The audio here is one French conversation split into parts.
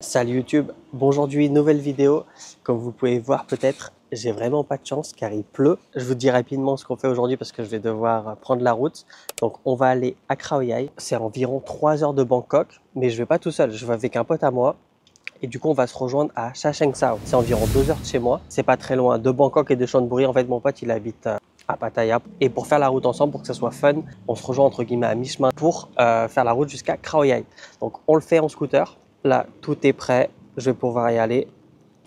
Salut YouTube, bon aujourd'hui nouvelle vidéo. Comme vous pouvez voir peut-être, j'ai vraiment pas de chance car il pleut. Je vous dis rapidement ce qu'on fait aujourd'hui parce que je vais devoir prendre la route. Donc on va aller à Khao Yai, c'est environ 3 heures de Bangkok, mais je vais pas tout seul, je vais avec un pote à moi. Et du coup on va se rejoindre à Cha Seng Sao, c'est environ 2 heures de chez moi. C'est pas très loin de Bangkok et de Chonburi, en fait mon pote il habite à Pattaya. Et pour faire la route ensemble, pour que ça soit fun, on se rejoint entre guillemets à mi-chemin pour faire la route jusqu'à Khao Yai. Donc on le fait en scooter. Là, tout est prêt, je vais pouvoir y aller.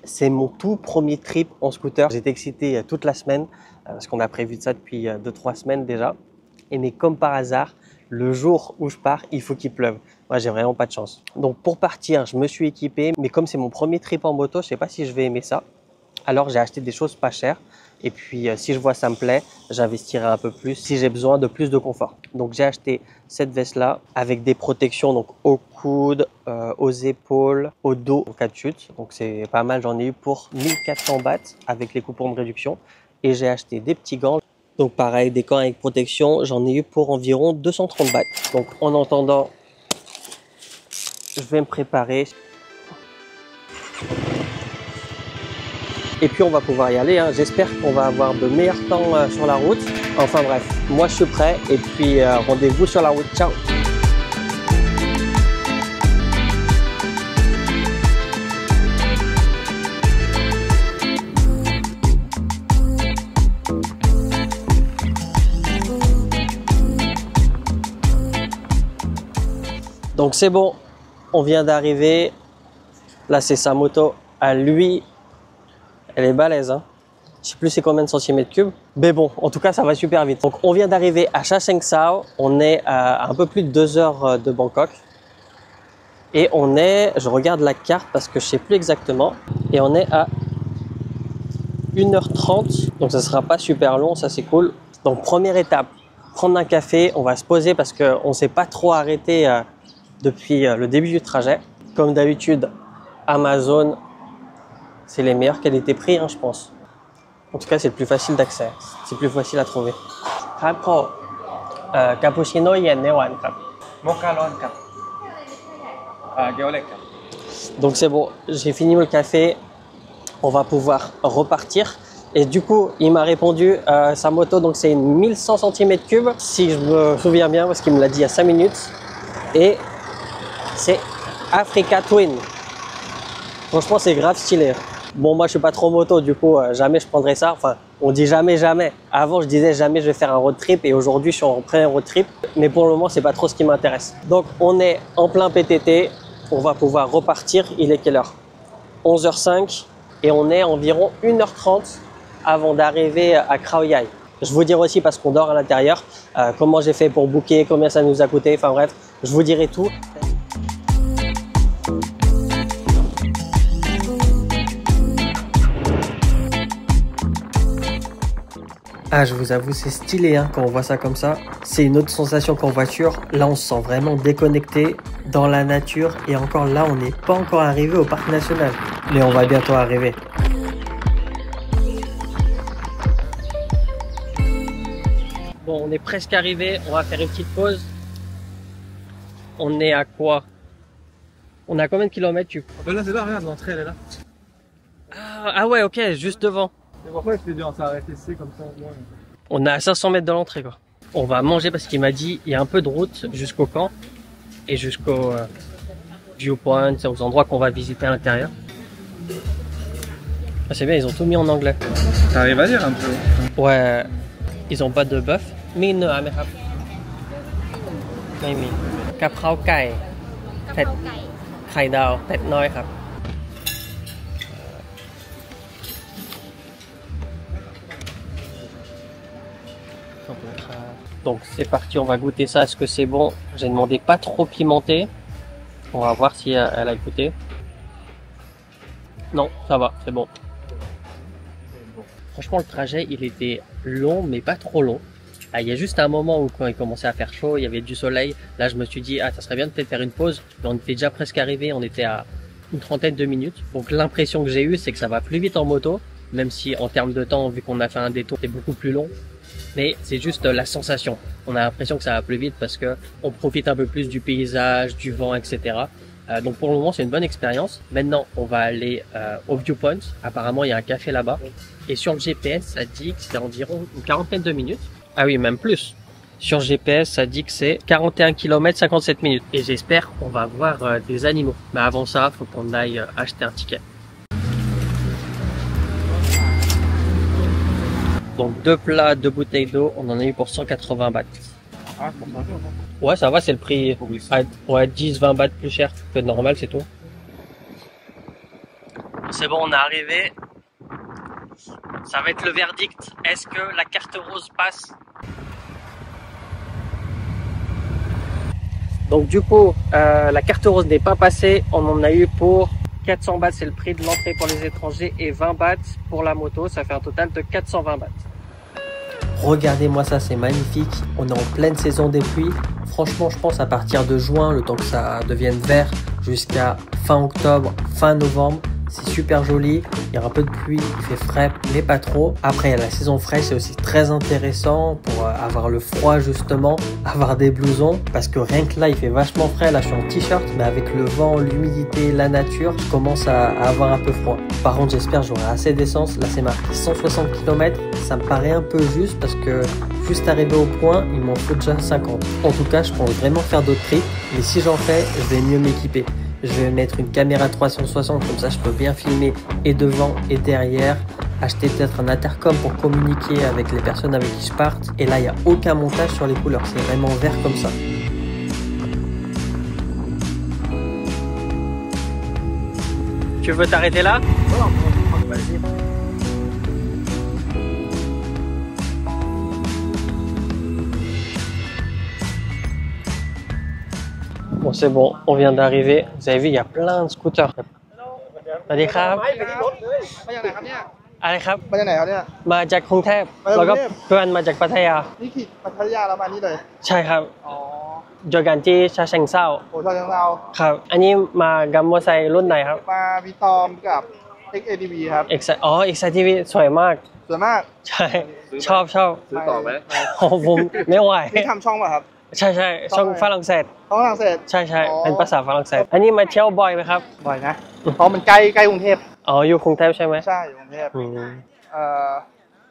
C'est mon tout premier trip en scooter. J'étais excité toute la semaine parce qu'on a prévu de ça depuis 2-3 semaines déjà. Et mais comme par hasard, le jour où je pars, il faut qu'il pleuve. Moi, j'ai vraiment pas de chance. Donc pour partir, je me suis équipé. Mais comme c'est mon premier trip en moto, je sais pas si je vais aimer ça. Alors j'ai acheté des choses pas chères. Et puis si je vois ça me plaît, j'investirai un peu plus si j'ai besoin de plus de confort. Donc j'ai acheté cette veste là avec des protections donc au coude, aux épaules, au dos en cas de chute. Donc c'est pas mal, j'en ai eu pour 1400 bahts avec les coupons de réduction. Et j'ai acheté des petits gants. Donc pareil, des gants avec protection, j'en ai eu pour environ 230 bahts. Donc en attendant, je vais me préparer. Et puis on va pouvoir y aller, hein. J'espère qu'on va avoir de meilleurs temps sur la route. Enfin bref, moi je suis prêt et puis rendez-vous sur la route. Ciao. Donc c'est bon, on vient d'arriver. Là c'est sa moto à lui. Elle est balèze, hein. Je sais plus c'est combien de centimètres cubes. Mais bon, en tout cas, ça va super vite. Donc, on vient d'arriver à Cha Seng Sao. On est à un peu plus de 2 heures de Bangkok. Et on est, je regarde la carte parce que je sais plus exactement. Et on est à 1h30. Donc, ça sera pas super long, ça c'est cool. Donc, première étape, prendre un café. On va se poser parce qu'on s'est pas trop arrêté depuis le début du trajet. Comme d'habitude, Amazon. C'est les meilleures qualités-prix, hein, je pense. En tout cas, c'est le plus facile d'accès. C'est plus facile à trouver. Cappuccino yen newan. Mochaร้อนครับเกี๊ยวเล็กครับ Donc c'est bon, j'ai fini le café. On va pouvoir repartir. Et du coup, il m'a répondu, sa moto, donc c'est une 1100 cm3, si je me souviens bien, parce qu'il me l'a dit il y a 5 minutes. Et c'est Africa Twin. Franchement, c'est grave stylé. Bon, moi, je suis pas trop moto, du coup, jamais je prendrai ça. Enfin, on dit jamais, jamais. Avant, je disais jamais je vais faire un road trip et aujourd'hui, je suis en plein road trip. Mais pour le moment, c'est pas trop ce qui m'intéresse. Donc, on est en plein PTT. On va pouvoir repartir. Il est quelle heure? 11h05 et on est environ 1h30 avant d'arriver à Khao Yai. Je vous dirai aussi, parce qu'on dort à l'intérieur, comment j'ai fait pour booker, combien ça nous a coûté. Enfin bref, je vous dirai tout. Ah, je vous avoue, c'est stylé hein, quand on voit ça comme ça. C'est une autre sensation qu'en voiture. Là, on se sent vraiment déconnecté dans la nature. Et encore là, on n'est pas encore arrivé au parc national. Mais on va bientôt arriver. Bon, on est presque arrivé. On va faire une petite pause. On est à quoi? On est à combien de kilomètres tu... Là, c'est là, regarde, l'entrée, elle est là. Ah ouais, ok, juste devant. Et pourquoi je t'ai dit on s'est arrêté ici comme ça? On est à 500 mètres de l'entrée quoi. On va manger parce qu'il m'a dit il y a un peu de route jusqu'au camp et jusqu'au viewpoint, aux endroits qu'on va visiter à l'intérieur. Ah, c'est bien, ils ont tout mis en anglais. T'arrives à lire un peu? Ouais, ils ont pas de bœuf. Mais non, maisไม่มีกับข้าวไก่เผ็ดไข่ดาวเผ็ดน้อยครับ Donc c'est parti, on va goûter ça. Est-ce que c'est bon? J'ai demandé pas trop pimenté. On va voir si elle a goûté. Non, ça va, c'est bon. Franchement, le trajet, il était long, mais pas trop long. Il y a juste un moment où quand il commençait à faire chaud, il y avait du soleil. Là, je me suis dit, ah, ça serait bien de peut-être faire une pause. Mais on était déjà presque arrivé, on était à une trentaine de minutes. Donc l'impression que j'ai eue, c'est que ça va plus vite en moto. Même si en termes de temps, vu qu'on a fait un détour, c'est beaucoup plus long. mais c'est juste la sensation. On a l'impression que ça va plus vite parce que on profite un peu plus du paysage, du vent, etc. Donc pour le moment, c'est une bonne expérience. Maintenant, on va aller au Viewpoint. Apparemment, il y a un café là-bas. Et sur le GPS, ça dit que c'est environ une quarantaine de minutes. Ah oui, même plus. Sur GPS, ça dit que c'est 41 km 57 minutes. Et j'espère qu'on va voir des animaux. Mais avant ça, faut qu'on aille acheter un ticket. Donc 2 plats, 2 bouteilles d'eau, on en a eu pour 180 bahts. Ah, pour ça, Ouais, ça va, c'est le prix. Ouais, 10-20 bahts plus cher que normal, c'est tout. C'est bon, on est arrivé. Ça va être le verdict. Est-ce que la carte rose passe? Donc du coup, la carte rose n'est pas passée. On en a eu pour 400 bahts, c'est le prix de l'entrée pour les étrangers, et 20 bahts pour la moto. Ça fait un total de 420 bahts. Regardez-moi ça, c'est magnifique. On est en pleine saison des pluies. Franchement, je pense à partir de juin, le temps que ça devienne vert, jusqu'à fin octobre, fin novembre. C'est super joli, il y a un peu de pluie, il fait frais, mais pas trop. Après, il y a la saison fraîche, c'est aussi très intéressant pour avoir le froid justement, avoir des blousons. Parce que rien que là, il fait vachement frais. Là, je suis en t-shirt, mais avec le vent, l'humidité, la nature, je commence à avoir un peu froid. Par contre, j'espère que j'aurai assez d'essence. Là, c'est marqué 160 km. Ça me paraît un peu juste parce que juste arrivé au point, il m'en faut déjà 50. En tout cas, je pense vraiment faire d'autres trips. Mais si j'en fais, je vais mieux m'équiper. Je vais mettre une caméra 360, comme ça je peux bien filmer et devant et derrière. Acheter peut-être un intercom pour communiquer avec les personnes avec qui je parte. Et là, il n'y a aucun montage sur les couleurs, c'est vraiment vert comme ça. Tu veux t'arrêter là? Vas-y. Bon, c'est bon, on vient d'arriver. Vous avez vu, il y a plein de scooters. Salutครับ มาจากไหนครับเนี่ย อะไรครับ มาจากไหนครับเนี่ย มาจากกรุงเทพแล้วก็เพื่อนมาจากพัทยา นี่ขี่พัทยาแล้วมานี่เลย ใช่ครับ อ๋อ เจอกันที่ฉะเชิงเทรา โอ้ชาวเชียงราย ครับ อันนี้มากับมอเตอร์ไซค์รุ่นไหนครับ มาวิตอมกับ XADV ครับ อ๋อ XITV สวยมาก สวยมาก ใช่ชอบ ซื้อต่อไหม โอ้ผมไม่ไหว นี่ทำช่องป่ะครับ ใช่ช่องฝรั่งเศส ช่องฝรั่งเศส ใช่เป็นภาษาฝรั่งเศสอันนี้มาเที่ยวบ่อยไหมครับ บ่อยนะเพราะมันใกล้กรุงเทพ อ๋ออยู่กรุงเทพใช่ไหม ใช่อยู่กรุงเทพ อืม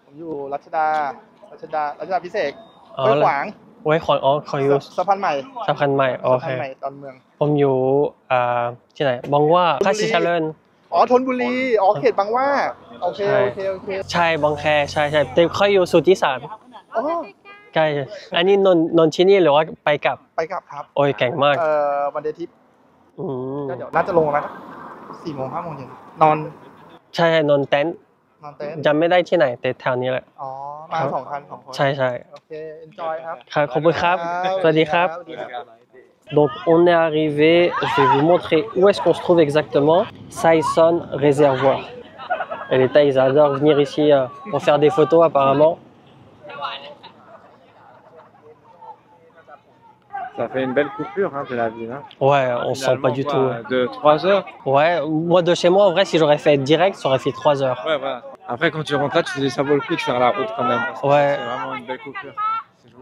ผมอยู่รัชดาพิเศษ อ๋อ ห้วยขวาง ไว้ขออยู่ สะพานใหม่ สำคัญใหม่โอ สะ เค พานใหม่ตอนเมือง ผมอยู่ที่ไหนบางหว่าคาสิเจริญ อ๋อธนบุรีอ๋อเขตบางหว่าโอเค ใช่บางแคใช่แต่ค่อยอยู่สุทธิสาร อ๋อ ใกล้อันนี้นนที่นี่หรือว่าไปกลับ ไปกลับครับ โอ้ยเก่งมาก วันเดย์ทริป อืม ก็เดี๋ยวน่าจะลงประมาณ4 โมง 5 โมงเย็นนอน ใช่นอนเต็นท์ เต็นท์ จำไม่ได้ที่ไหนแต่แถวนี้แหละ อ๋อมา2 คัน 2 คน ใช่ โอเค enjoy ครับ ครับขอบคุณครับ สวัสดีครับ สวัสดีครับ Donc on est arrivé, je vais vous montrer où est-ce qu'on se trouve exactement. Saison Réservoir. Et les Thaïs, ils adorent venir ici pour faire des photos apparemment. Ça fait une belle coupure de la ville. Hein. Ouais, on sent pas du tout. De 3 heures. Ouais, moi de chez moi, en vrai, si j'aurais fait direct, ça aurait fait 3 heures. Ouais, voilà. Après, quand tu rentres là, tu te dis ça vaut le coup de faire la route quand même. Parce que Ouais. c'est vraiment une belle coupure.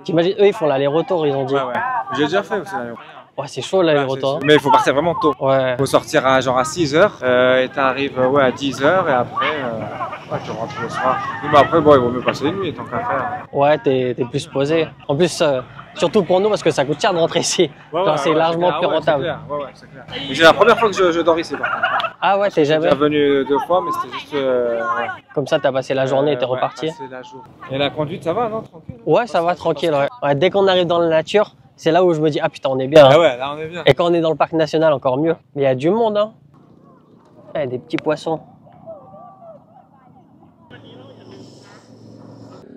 T'imagines, eux, ils font l'aller-retour, ils ont dit. Ouais. J'ai déjà fait aussi l'aller-retour. Ouais, c'est chaud l'aller-retour. Mais il faut partir vraiment tôt. Ouais. Il faut sortir à genre à 6 heures et t'arrives à 10 heures et après tu rentres le soir. Mais après, bon, il vaut mieux passer les nuits tant qu'à faire. Ouais, t'es plus posé. En plus, surtout pour nous, parce que ça coûte cher de rentrer ici. C'est largement plus rentable. C'est clair. C'est la première fois que je dors ici. Par contre. Ah ouais, t'es jamais. Je suis venu 2 fois, mais c'était juste. Comme ça, t'as passé la journée et t'es reparti. Passé la journée. Et la conduite, ça va, non? Tranquille? Ouais, ça va, tranquille. Ouais, dès qu'on arrive dans la nature, c'est là où je me dis, ah putain, on est bien. Hein. Ah ouais, là, on est bien. Et quand on est dans le parc national, encore mieux. Mais il y a du monde, hein. Il y a des petits poissons.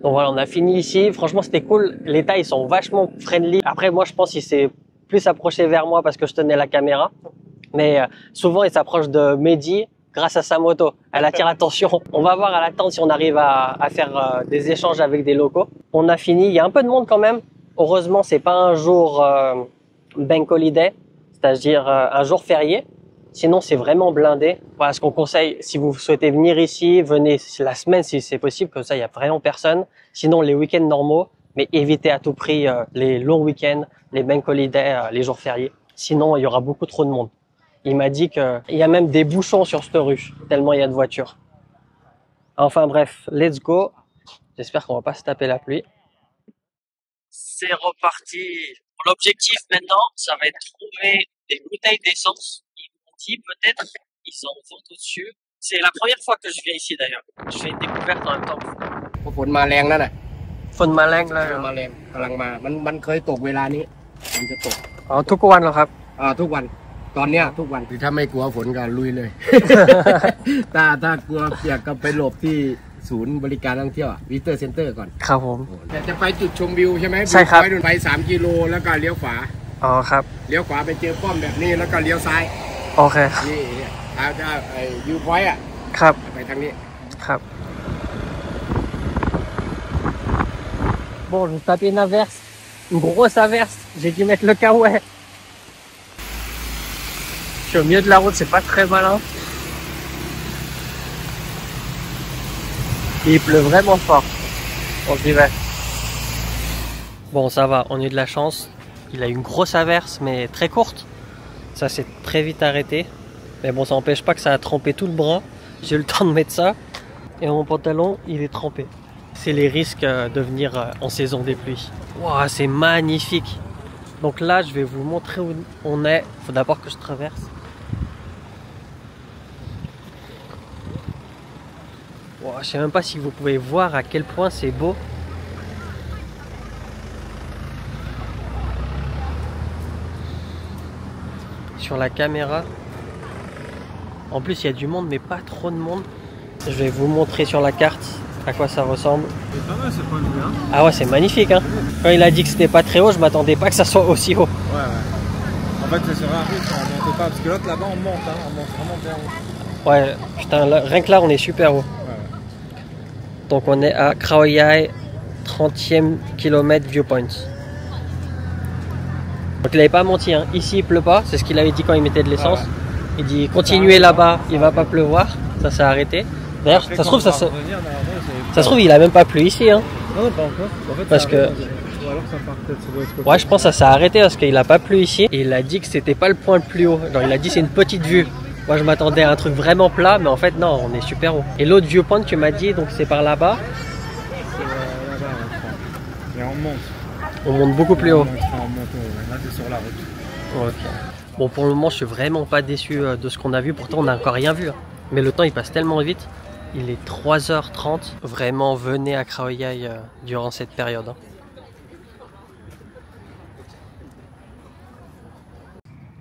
Donc voilà, on a fini ici. Franchement, c'était cool. Les Thaïs, ils sont vachement friendly. Après, moi, je pense qu'il s'est plus approché vers moi parce que je tenais la caméra. Mais souvent, il s'approche de Mehdi grâce à sa moto. Elle attire l'attention. On va voir à l'attente si on arrive à faire des échanges avec des locaux. On a fini. Il y a un peu de monde quand même. Heureusement, c'est pas un jour bank holiday, c'est-à-dire un jour férié. Sinon, c'est vraiment blindé. Voilà ce qu'on conseille. Si vous souhaitez venir ici, venez la semaine si c'est possible. Comme ça, il y a vraiment personne. Sinon, les week-ends normaux, mais évitez à tout prix les longs week-ends, les bank holidays, les jours fériés. Sinon, il y aura beaucoup trop de monde. Il m'a dit qu'il y a même des bouchons sur cette rue, tellement il y a de voitures. Enfin bref, let's go. J'espère qu'on va pas se taper la pluie. C'est reparti. L'objectif maintenant, ça va être de trouver des bouteilles d'essence. Ils m'ont dit peut-être ils en vendent au-dessus. C'est la première fois que je viens ici d'ailleurs. Je fais une découverte en même temps. ฝนมาแรงนั่นน่ะ ฝนมาแรงเลย มาแรงกำลังมามันเคยตกเวลานี้มันจะตก อ๋อทุกวันเหรอครับ ทุกวันตอนเนี้ยทุกวันถ้าไม่กลัวฝนก็ลุยเลย ถ้ากลัวเปียกก็ไปหลบที่ศูนย์บริการท่องเที่ยววิเตอร์เซ็นเตอร์ก่อน ครับผม แต่จะไปจุดชมวิวใช่ไหม ใช่ครับ ไป3 กิโลแล้วก็เลี้ยวขวา อ๋อครับ เลี้ยวขวาไปเจอป้อมแบบนี้แล้วก็เลี้ยวซ้าย โอเค นี่ถ้ายูพอยต์อ่ะ ครับ ไปทางนี้ ครับ Bon, je tapais une averse, une grosse averse. J'ai dû mettre le caouet. Je suis au milieu de la route, c'est pas très malin. Et il pleut vraiment fort. Donc j'y vais. Bon, ça va, on a eu de la chance. Il a eu une grosse averse, mais très courte. Ça s'est très vite arrêté. Mais bon, ça n'empêche pas que ça a trempé tout le bras. J'ai eu le temps de mettre ça. Et mon pantalon, il est trempé. C'est les risques de venir en saison des pluies. Wow, c'est magnifique. Donc là, je vais vous montrer où on est. Il faut d'abord que je traverse. Wow, je sais même pas si vous pouvez voir à quel point c'est beau. Sur la caméra. En plus, il y a du monde, mais pas trop de monde. Je vais vous montrer sur la carte à quoi ça ressemble. C'est pas mal ce point de vue, hein. Ah ouais, c'est magnifique, hein. Quand il a dit que c'était pas très haut, je m'attendais pas que ça soit aussi haut. Ouais. En fait, c'est sur un rythme, on monte pas. Parce que l'autre là-bas, on monte, hein. On monte vraiment bien haut. Ouais, putain, là, rien que là, on est super haut. Ouais. Donc on est à Khao Yai, 30e kilomètre viewpoint. Donc il avait pas menti, hein. Ici il pleut pas, c'est ce qu'il avait dit quand il mettait de l'essence. Ouais. Il dit continuez là-bas, il va pas pleuvoir. Ça s'est arrêté. D'ailleurs, ça se trouve, ça se trouve, il a même pas plu ici, hein. Non, pas encore. En fait, Parce que... Ou alors ça part peut-être sur l'autre côté. Ouais, je pense que ça s'est arrêté parce qu'il a pas plu ici. Et il a dit que c'était pas le point le plus haut. Genre, il a dit c'est une petite vue. Moi, je m'attendais à un truc vraiment plat, mais en fait, non, on est super haut. Et l'autre viewpoint, tu m'as dit, donc c'est par là-bas. C'est là-bas, je crois. Et on monte. On monte beaucoup plus haut. On monte, là, c'est sur la route. Ok. Bon, pour le moment, je suis vraiment pas déçu de ce qu'on a vu. Pourtant, on n'a encore rien vu, hein. Mais le temps, il passe tellement vite. Il est 3h30. Vraiment, venez à Khao Yai durant cette période, hein.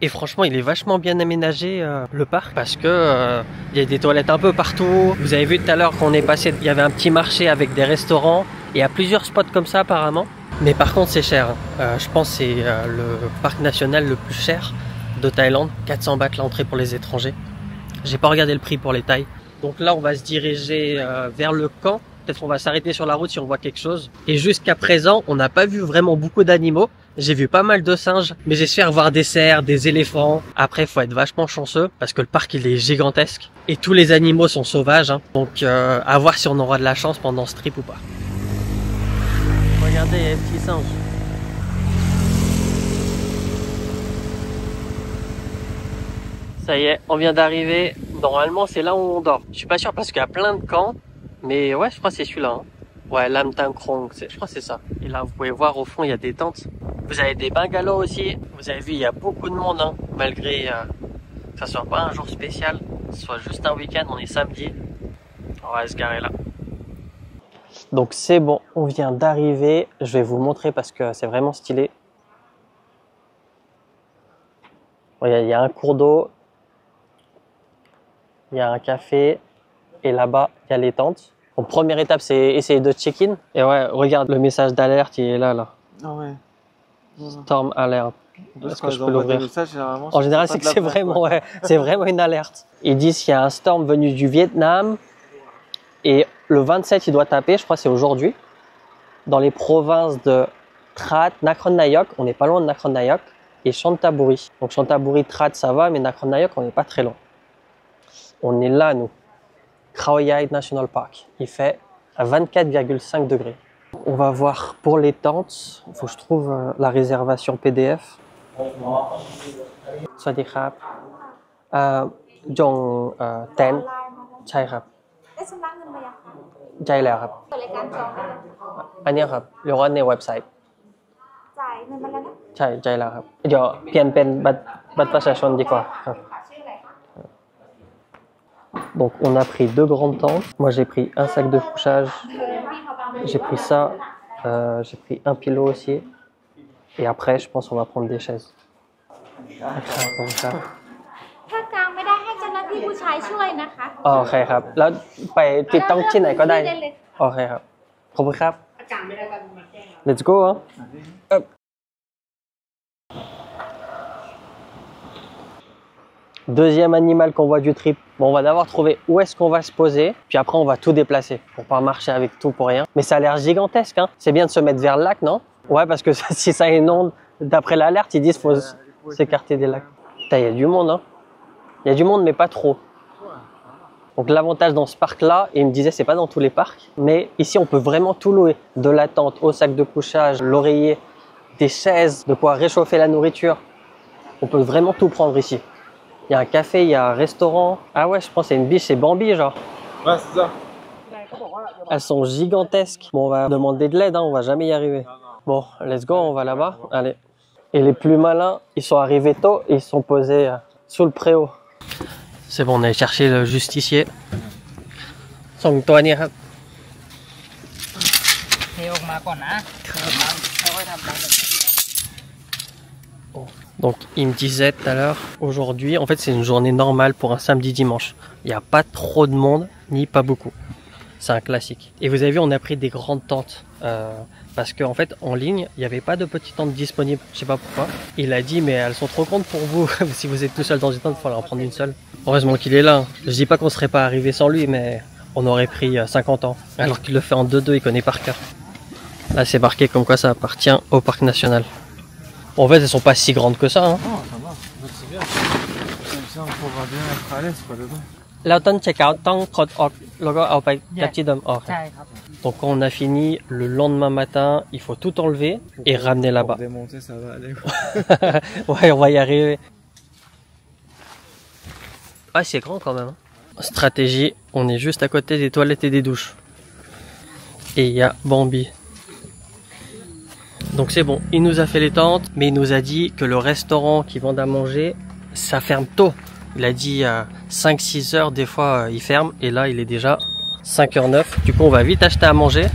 Et franchement, il est vachement bien aménagé, le parc, parce que il y a des toilettes un peu partout. Vous avez vu tout à l'heure qu'on est passé, il y avait un petit marché avec des restaurants. Et il y a plusieurs spots comme ça apparemment. Mais par contre, c'est cher, hein. Je pense que c'est le parc national le plus cher de Thaïlande. 400 bahts l'entrée pour les étrangers. J'ai pas regardé le prix pour les Thaïs. Donc là, on va se diriger vers le camp. Peut-être qu'on va s'arrêter sur la route si on voit quelque chose. Et jusqu'à présent, on n'a pas vu vraiment beaucoup d'animaux. J'ai vu pas mal de singes, mais j'espère voir des cerfs, des éléphants. Après, faut être vachement chanceux parce que le parc, il est gigantesque. Et tous les animaux sont sauvages, hein. Donc, à voir si on aura de la chance pendant ce trip ou pas. Regardez, il y a les petits singes. Ça y est, on vient d'arriver. Normalement, c'est là où on dort. Je suis pas sûr parce qu'il y a plein de camps. Mais ouais, je crois que c'est celui-là, hein. Ouais, Lam Tam Krong, je crois que c'est ça. Et là, vous pouvez voir au fond, il y a des tentes. Vous avez des bungalows aussi. Vous avez vu, il y a beaucoup de monde, hein, malgré que ça soit pas un jour spécial, que ce soit juste un week-end, on est samedi. On va se garer là. Donc c'est bon, on vient d'arriver. Je vais vous montrer parce que c'est vraiment stylé. Il y a un cours d'eau. Il y a un café. Et là-bas, il y a les tentes. Donc, première étape, c'est essayer de check-in. Et ouais, regarde, le message d'alerte, il est là, là. Ah ouais. Storm alert. Est-ce que je peux l'ouvrir? En En général, c'est que c'est vraiment, ouais, c'est vraiment une alerte. Ils disent qu'il y a un storm venu du Vietnam. Et le 27, il doit taper, je crois que c'est aujourd'hui. Dans les provinces de Trat, Nakhon Nayok. On n'est pas loin de Nakhon Nayok. Et Chantaburi. Donc Chantaburi, Trat, ça va, mais Nakhon Nayok, on n'est pas très loin. On est là, nous. Khao Yai National Park. Il fait à 24,5 degrés. On va voir pour les tentes. Il faut que je trouve la réservation PDF. Swadee krap. จงแตน ออนไลน์มาแล้ว ใช่ครับ ได้ชำระเงินมายังคะ ใช่แล้วครับ เปิดรายการจองได้เลย อันเนี้ยครับเรียกว่าในเว็บไซต์ จ่ายเงินมาแล้วนะ ใช่ใช่แล้วครับเดี๋ยวเปลี่ยนเป็นบัตรประชาชนดีกว่าครับ ชื่ออะไรคะ Donc on a pris 2 grandes tentes. Moi j'ai pris un sac de couchage. J'ai pris ça. J'ai pris un pilot aussi. Et après je pense qu'on va prendre des chaises. comme ça. ถ้ากลางไม่ได้ให้เจ้าหน้าที่ผู้ชายช่วยนะคะ โอเคครับ แล้วไปติดตั้งที่ไหนก็ได้ เลือเลย โอเคครับ ขอบคุณครับ Let's go hein. Hop. Deuxième animal qu'on voit du trip. Bon, on va d'abord trouver où est-ce qu'on va se poser, puis après on va tout déplacer pour pas marcher avec tout pour rien. Mais ça a l'air gigantesque, hein. C'est bien de se mettre vers le lac, non? Ouais, parce que si ça inonde, d'après l'alerte, ils disent qu'il faut s'écarter des lacs. Putain, il y a du monde, hein. Il y a du monde, mais pas trop. Donc l'avantage dans ce parc-là, et il me disait c'est pas dans tous les parcs, mais ici on peut vraiment tout louer. De la tente au sac de couchage, l'oreiller, des chaises, de quoi réchauffer la nourriture. On peut vraiment tout prendre ici. Il y a un café, il y a un restaurant. Ah ouais, je pense que c'est une biche, c'est Bambi genre. Ouais, c'est ça. Elles sont gigantesques. Bon, on va demander de l'aide, hein, on va jamais y arriver. Bon, let's go, on va là-bas. Allez. Et les plus malins, ils sont arrivés tôt et ils sont posés sous le préau. C'est bon, on est cherché le justicier. Song toi niครับ เทออกมาก่อนนะค่อยๆทำตามแบบนี้ Donc il me disait tout à l'heure, aujourd'hui, en fait c'est une journée normale pour un samedi-dimanche. Il n'y a pas trop de monde, ni pas beaucoup. C'est un classique. Et vous avez vu, on a pris des grandes tentes. Parce qu'en fait, en ligne, il n'y avait pas de petites tentes disponibles. Je sais pas pourquoi. Il a dit, mais elles sont trop grandes pour vous. Si vous êtes tout seul dans une tente, il faut en prendre une seule. Heureusement qu'il est là. Je dis pas qu'on serait pas arrivé sans lui, mais on aurait pris 50 ans. Alors qu'il le fait en 2-2, il connaît par cœur. Là, c'est marqué comme quoi ça appartient au parc national. En fait, elles sont pas si grandes que ça. Hein. Non, ça va. C'est bien. Comme ça, on pourra bien être à l'aise, quoi, dedans. แล้วต้นเช็คเอาท์ต้องกดออกแล้วก็เอาไปยัดที่เดิมออก ใช่ครับ Donc quand on a fini, le lendemain matin, il faut tout enlever et ramener là-bas. Pour démonter, ça va aller, quoi. Ouais, on va y arriver. Ah, c'est grand quand même. Stratégie, on est juste à côté des toilettes et des douches. Et il y a Bambi. Donc c'est bon, il nous a fait les tentes, mais il nous a dit que le restaurant qui vend à manger, ça ferme tôt. Il a dit 5-6 heures, des fois il ferme, et là il est déjà 5h09. Du coup on va vite acheter à manger,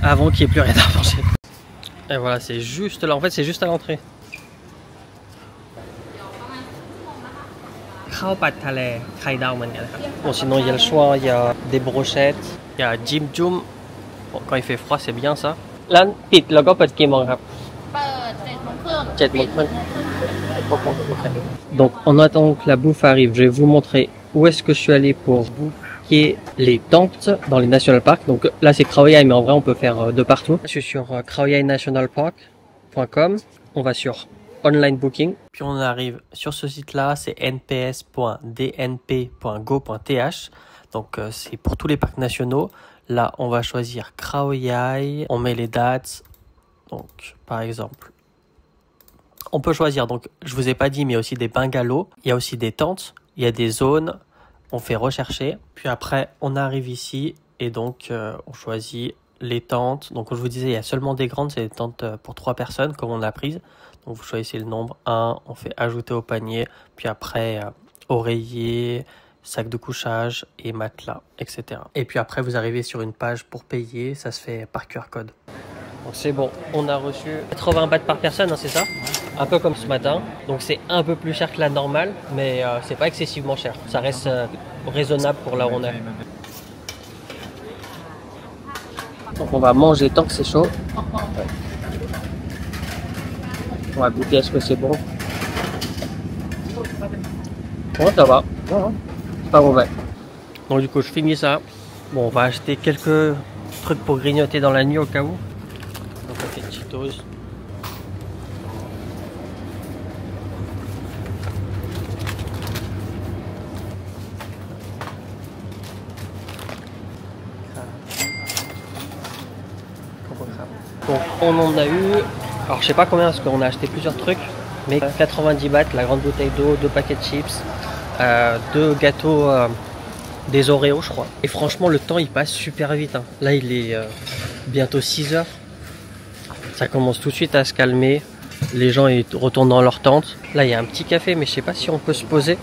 avant qu'il n'y ait plus rien à manger. Et voilà, c'est juste là, en fait c'est juste à l'entrée. Bon, sinon il y a le choix, il y a des brochettes, il y a Jim Jum. Bon, quand il fait froid, c'est bien ça. Là, pit, le gars peut être mong. เปิด7 โมงครึ่ง Donc en attendant que la bouffe arrive, je vais vous montrer où est-ce que je suis allé pour booker les tentes dans les national parks. Donc là c'est Khao Yai, mais en vrai on peut faire de partout. Je suis sur khaoyainationalpark.com. On va sur online booking. Puis on arrive sur ce site là, c'est nps.dnp.go.th. Donc c'est pour tous les parcs nationaux. Là on va choisir Khao Yai, on met les dates. Donc par exemple, on peut choisir, donc je vous ai pas dit, mais aussi des bungalows, il y a aussi des tentes, il y a des zones, on fait rechercher, puis après on arrive ici et donc on choisit les tentes. Donc comme je vous disais, il y a seulement des grandes, c'est des tentes pour 3 personnes comme on a prise. Donc vous choisissez le nombre 1, on fait ajouter au panier, puis après oreiller, sac de couchage et matelas, etc. Et puis après vous arrivez sur une page pour payer, ça se fait par QR code. Donc c'est bon, on a reçu 80 bahts par personne, hein, c'est ça? Un peu comme ce matin. Donc c'est un peu plus cher que la normale, mais c'est pas excessivement cher. Ça reste raisonnable pour là où on est. Donc on va manger tant que c'est chaud. On va goûter, est-ce que c'est bon? Bon, ça va. C'est pas mauvais. Donc du coup je finis ça. Bon, on va acheter quelques trucs pour grignoter dans la nuit au cas où. Donc on fait Cheetos. Donc on en a eu, alors je sais pas combien parce qu'on a acheté plusieurs trucs, Mais 90 bahts, la grande bouteille d'eau, 2 paquets de chips, 2 gâteaux, des Oreos je crois. Et franchement le temps il passe super vite. Hein. Là il est bientôt 6 heures. Ça commence tout de suite à se calmer. Les gens ils retournent dans leur tente. Là il y a un petit café mais je sais pas si on peut se poser.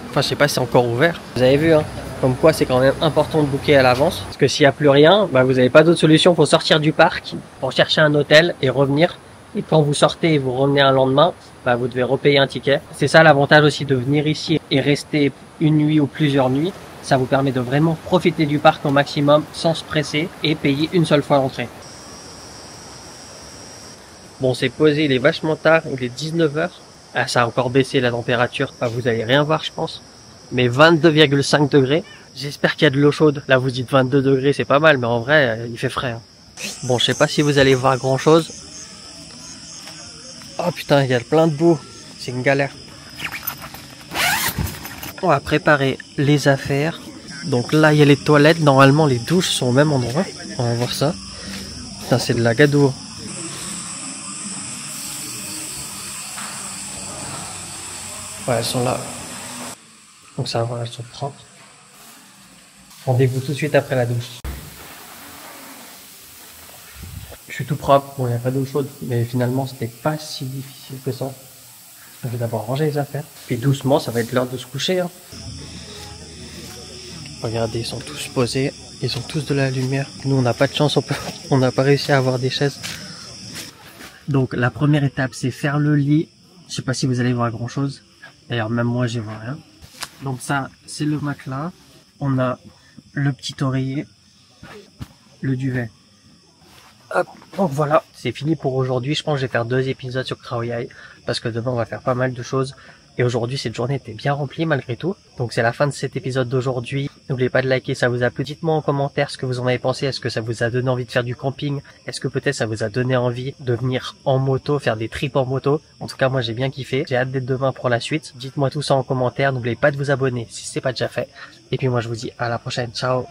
Enfin je sais pas si c'est encore ouvert. Vous avez vu hein, comme quoi c'est quand même important de booker à l'avance. Parce que s'il n'y a plus rien, bah, vous n'avez pas d'autre solution pour sortir du parc, pour chercher un hôtel et revenir. Et quand vous sortez et vous revenez un lendemain, bah, vous devez repayer un ticket. C'est ça l'avantage aussi de venir ici et rester une nuit ou plusieurs nuits. Ça vous permet de vraiment profiter du parc au maximum sans se presser et payer une seule fois l'entrée. Bon, c'est posé, il est vachement tard, il est 19 h. Ah, ça a encore baissé la température. Bah, vous allez rien voir, je pense. Mais 22,5 degrés. J'espère qu'il y a de l'eau chaude. Là, vous dites 22 degrés, c'est pas mal, mais en vrai, il fait frais. Hein. Bon, je sais pas si vous allez voir grand chose. Oh putain, il y a plein de boue. C'est une galère. On va préparer les affaires. Donc là, il y a les toilettes. Normalement, les douches sont au même endroit. On va voir ça. Putain, c'est de la gadoue. Ouais, elles sont là. Donc ça va, elles sont propres. Rendez-vous tout de suite après la douche. Je suis tout propre. Bon, il n'y a pas d'eau chaude. Mais finalement, c'était pas si difficile que ça. Je vais d'abord ranger les affaires. Puis doucement, ça va être l'heure de se coucher. Hein. Regardez, ils sont tous posés. Ils ont tous de la lumière. Nous, on n'a pas de chance. On n'a pas réussi à avoir des chaises. Donc, la première étape, c'est faire le lit. Je sais pas si vous allez voir grand chose. D'ailleurs, même moi, j'y vois rien. Donc ça, c'est le matelas. On a le petit oreiller. Le duvet. Hop, donc voilà, c'est fini pour aujourd'hui. Je pense que je vais faire 2 épisodes sur Khao Yai parce que demain on va faire pas mal de choses. Et aujourd'hui, cette journée était bien remplie malgré tout. Donc c'est la fin de cet épisode d'aujourd'hui. N'oubliez pas de liker, ça vous a plu. Dites-moi en commentaire ce que vous en avez pensé. Est-ce que ça vous a donné envie de faire du camping? Est-ce que peut-être ça vous a donné envie de venir en moto, faire des trips en moto? En tout cas, moi j'ai bien kiffé. J'ai hâte d'être demain pour la suite. Dites-moi tout ça en commentaire. N'oubliez pas de vous abonner si c'est pas déjà fait. Et puis moi je vous dis à la prochaine. Ciao!